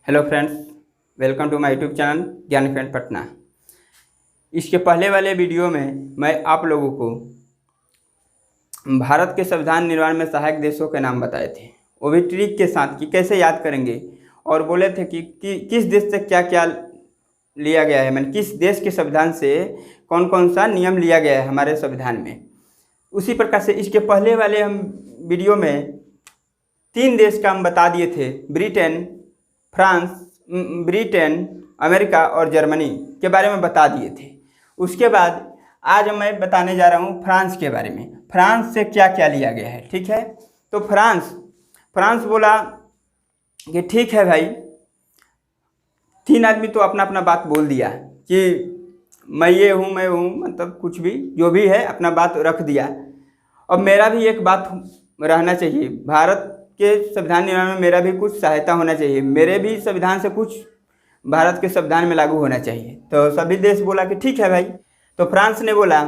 Hello friends, welcome to my YouTube channel Gyan friend Patna. इसके पहले वाले वीडियो में मैं आप लोगों को भारत के संविधान निर्माण में सहायक देशों के नाम बताए थे, वो भी ट्रिक के साथ कि कैसे याद करेंगे। और बोले थे कि किस देश से क्या क्या लिया गया है, मैंने किस देश के संविधान से कौन कौन सा नियम लिया गया है हमारे संविधान में। उसी प्रकार से इसके पहले वाले हम वीडियो में 3 देश का हम बता दिए थे, ब्रिटेन, अमेरिका और जर्मनी के बारे में बता दिए थे। उसके बाद आज मैं बताने जा रहा हूँ फ्रांस के बारे में, फ्रांस से क्या क्या लिया गया है। ठीक है, तो फ्रांस बोला कि ठीक है भाई, 3 आदमी तो अपना अपना बात बोल दिया कि मैं ये हूँ, मैं हूँ, मतलब कुछ भी जो भी है अपना बात रख दिया। अब मेरा भी एक बात रहना चाहिए, भारत के संविधान निर्माण में मेरा भी कुछ सहायता होना चाहिए, मेरे भी संविधान से कुछ भारत के संविधान में लागू होना चाहिए। तो सभी देश बोला कि ठीक है भाई। तो फ्रांस ने बोला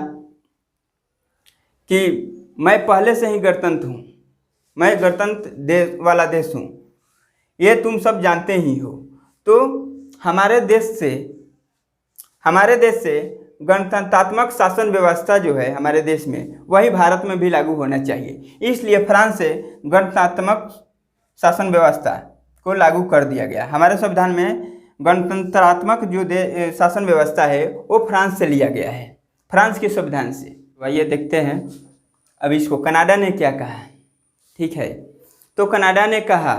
कि मैं पहले से ही गणतंत्र हूँ, मैं गणतंत्र देश वाला देश हूँ, ये तुम सब जानते ही हो। तो हमारे देश से गणतंत्रात्मक शासन व्यवस्था जो है हमारे देश में, वही भारत में भी लागू होना चाहिए। इसलिए फ्रांस से गणतंत्रात्मक शासन व्यवस्था को लागू कर दिया गया। हमारे संविधान में गणतंत्रात्मक जो शासन व्यवस्था है वो फ्रांस से लिया गया है, फ्रांस के संविधान से। आइए देखते हैं अब इसको कनाडा ने क्या कहा। ठीक है, तो कनाडा ने कहा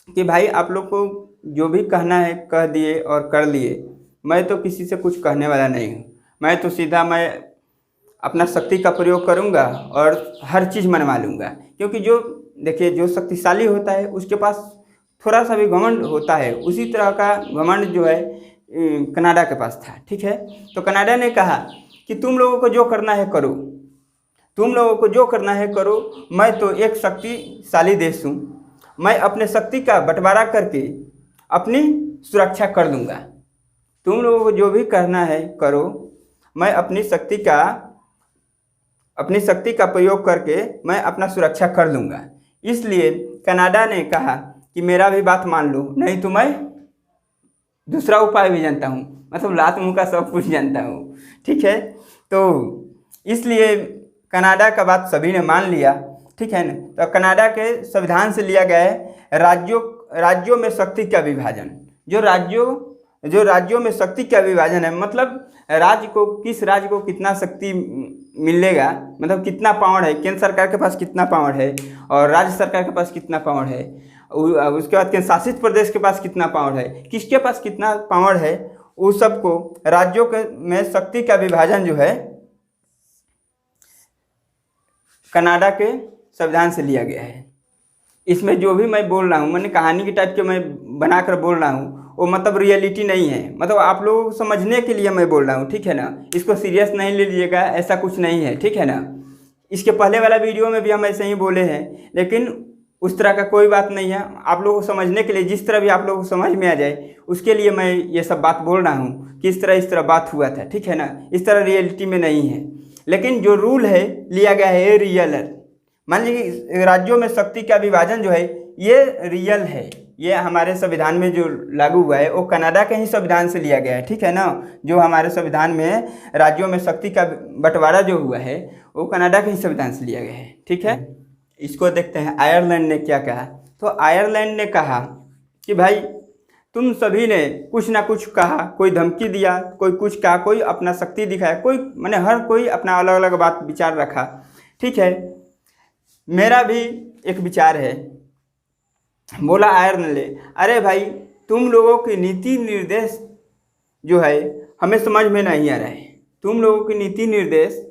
कि भाई आप लोग को जो भी कहना है कह दिए और कर लिए, मैं तो किसी से कुछ कहने वाला नहीं हूँ। मैं तो सीधा मैं अपना शक्ति का प्रयोग करूँगा और हर चीज़ मनवा लूँगा। क्योंकि जो देखिए, जो शक्तिशाली होता है उसके पास थोड़ा सा भी घमंड होता है, उसी तरह का घमंड जो है कनाडा के पास था। ठीक है, तो कनाडा ने कहा कि तुम लोगों को जो करना है करो, तुम लोगों को जो करना है करो, मैं तो एक शक्तिशाली देश हूँ, मैं अपने शक्ति का बंटवारा करके अपनी सुरक्षा कर लूँगा। तुम लोगों को जो भी करना है करो, मैं अपनी शक्ति का प्रयोग करके मैं अपना सुरक्षा कर लूँगा। इसलिए कनाडा ने कहा कि मेरा भी बात मान लो, नहीं तो मैं दूसरा उपाय भी जानता हूँ, मतलब लात मुँह का सब कुछ जानता हूँ। ठीक है, तो इसलिए कनाडा का बात सभी ने मान लिया। ठीक है ना, तो कनाडा के संविधान से लिया गया है राज्यों में शक्ति का विभाजन। जो राज्यों में शक्ति का विभाजन है, मतलब किस राज्य को कितना शक्ति मिलेगा, मतलब कितना पावर है, केंद्र सरकार के पास कितना पावर है और राज्य सरकार के पास कितना पावर है, उसके बाद केंद्र शासित प्रदेश के पास कितना पावर है, किसके पास कितना पावर है, उस सबको राज्यों के में शक्ति का विभाजन जो है कनाडा के संविधान से लिया गया है। इसमें जो भी मैं बोल रहा हूँ, मैंने कहानी की टाइप के मैं बनाकर बोल रहा हूँ, वो मतलब रियलिटी नहीं है, मतलब आप लोगों को समझने के लिए मैं बोल रहा हूँ। ठीक है ना, इसको सीरियस नहीं ले लीजिएगा, ऐसा कुछ नहीं है। ठीक है ना, इसके पहले वाला वीडियो में भी हम ऐसे ही बोले हैं, लेकिन उस तरह का कोई बात नहीं है। आप लोगों को समझने के लिए, जिस तरह भी आप लोगों को समझ में आ जाए, उसके लिए मैं ये सब बात बोल रहा हूँ कि इस तरह बात हुआ था। ठीक है ना, इस तरह रियलिटी में नहीं है, लेकिन जो रूल है लिया गया है ये रियल है। मान लीजिए राज्यों में शक्ति का विभाजन जो है ये रियल है, ये हमारे संविधान में जो लागू हुआ है वो कनाडा के ही संविधान से लिया गया है। ठीक है ना, जो हमारे संविधान में राज्यों में शक्ति का बंटवारा जो हुआ है वो कनाडा के ही संविधान से लिया गया है। ठीक है, इसको देखते हैं आयरलैंड ने क्या कहा। तो आयरलैंड ने कहा कि भाई तुम सभी ने कुछ ना कुछ कहा, कोई धमकी दिया, कोई कुछ कहा, कोई अपना शक्ति दिखाया, कोई मैंने हर कोई अपना अलग अलग बात विचार रखा। ठीक है, मेरा भी एक विचार है, बोला आयरलैंड ने, अरे भाई तुम लोगों की नीति निर्देश जो है हमें समझ में नहीं आ रहा है, तुम लोगों की नीति निर्देश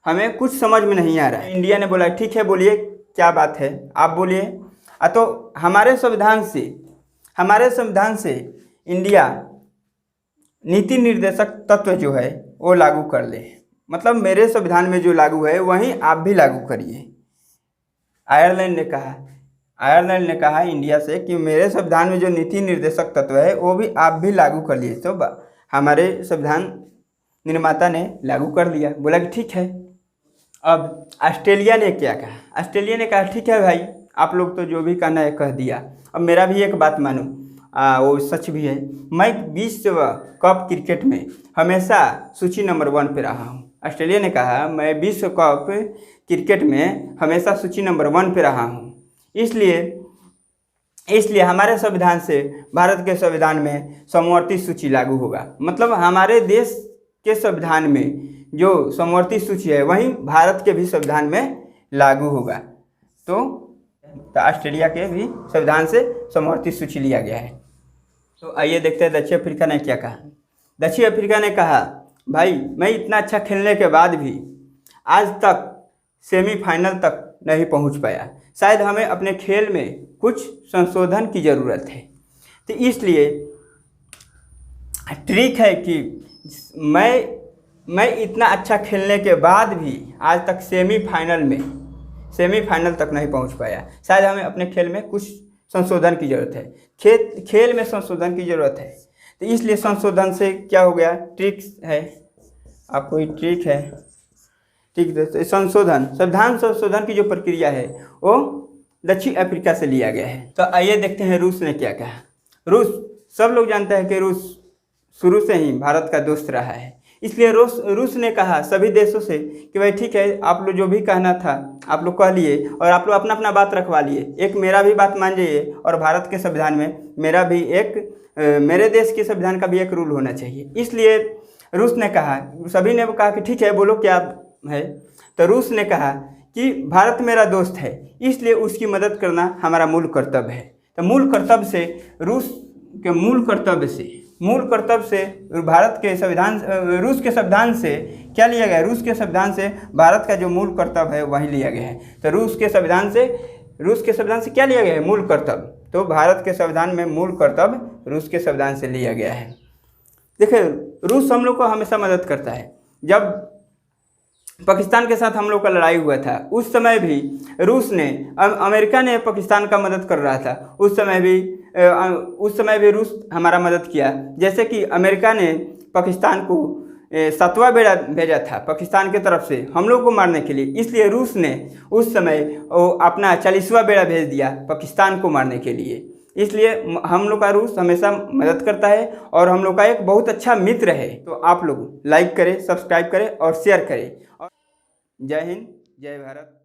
हमें कुछ समझ में नहीं आ रहा है। इंडिया ने बोला ठीक है, बोलिए क्या बात है, आप बोलिए। तो हमारे संविधान से इंडिया नीति निर्देशक तत्व जो है वो लागू कर ले, मतलब मेरे संविधान में जो लागू है वहीं आप भी लागू करिए। आयरलैंड ने कहा इंडिया से कि मेरे संविधान में जो नीति निर्देशक तत्व है वो भी आप भी लागू कर लिए। तो हमारे संविधान निर्माता ने लागू कर दिया, बोला कि ठीक है। अब ऑस्ट्रेलिया ने क्या कहा, ऑस्ट्रेलिया ने कहा ठीक है भाई, आप लोग तो जो भी कहना है कह दिया, अब मेरा भी एक बात मानो, वो सच भी है। मैं विश्व कप क्रिकेट में हमेशा सूची नंबर 1 पे रहा हूँ। ऑस्ट्रेलिया ने कहा मैं विश्व कप क्रिकेट में हमेशा सूची नंबर 1 पे रहा हूँ। इसलिए हमारे संविधान से भारत के संविधान में समवर्ती सूची लागू होगा। मतलब हमारे देश के संविधान में जो समवर्ती सूची है वहीं भारत के भी संविधान में लागू होगा। तो ऑस्ट्रेलिया के भी संविधान से समवर्ती सूची लिया गया है। तो आइए देखते हैं दक्षिण अफ्रीका ने क्या कहा। दक्षिण अफ्रीका ने कहा भाई मैं इतना अच्छा खेलने के बाद भी आज तक सेमीफाइनल तक नहीं पहुंच पाया, शायद हमें अपने खेल में कुछ संशोधन की ज़रूरत है। तो इसलिए ट्रिक है कि मैं इतना अच्छा खेलने के बाद भी आज तक सेमीफाइनल तक नहीं पहुंच पाया, शायद हमें अपने खेल में कुछ संशोधन की ज़रूरत है। खेल में संशोधन की ज़रूरत है। तो इसलिए संशोधन से क्या हो गया, ट्रिक्स है, आपको ये ट्रिक है। ठीक है, संविधान संशोधन की जो प्रक्रिया है वो दक्षिण अफ्रीका से लिया गया है। तो आइए देखते हैं रूस ने क्या कहा। रूस, सब लोग जानते हैं कि रूस शुरू से ही भारत का दोस्त रहा है। इसलिए रूस ने कहा सभी देशों से कि भाई ठीक है, आप लोग जो भी कहना था आप लोग कह लिए और आप लोग अपना अपना बात रखवा लिए, एक मेरा भी बात मान जाइए और भारत के संविधान में मेरा भी मेरे देश के संविधान का भी एक रूल होना चाहिए। इसलिए रूस ने कहा, सभी ने कहा कि ठीक है बोलो क्या है। तो रूस ने कहा कि भारत मेरा दोस्त है, इसलिए उसकी मदद करना हमारा मूल कर्तव्य है। तो मूल कर्तव्य से भारत के संविधान, रूस के संविधान से क्या लिया गया, रूस के संविधान से भारत का जो मूल कर्तव्य है वही लिया गया है। तो रूस के संविधान से क्या लिया गया है, मूल कर्तव्य। तो भारत के संविधान में मूल कर्तव्य रूस के संविधान से लिया गया है। देखिए रूस हम लोग को हमेशा मदद करता है। जब पाकिस्तान के साथ हम लोग का लड़ाई हुआ था उस समय भी अमेरिका ने पाकिस्तान का मदद कर रहा था, उस समय भी रूस हमारा मदद किया। जैसे कि अमेरिका ने पाकिस्तान को 7वां बेड़ा भेजा था पाकिस्तान की तरफ से हम लोग को मारने के लिए, इसलिए रूस ने उस समय अपना 40वां बेड़ा भेज दिया पाकिस्तान को मारने के लिए। इसलिए हम लोग का रूस हमेशा मदद करता है और हम लोग का एक बहुत अच्छा मित्र है। तो आप लोग लाइक करें, सब्सक्राइब करें और शेयर करें। जय हिंद, जय भारत।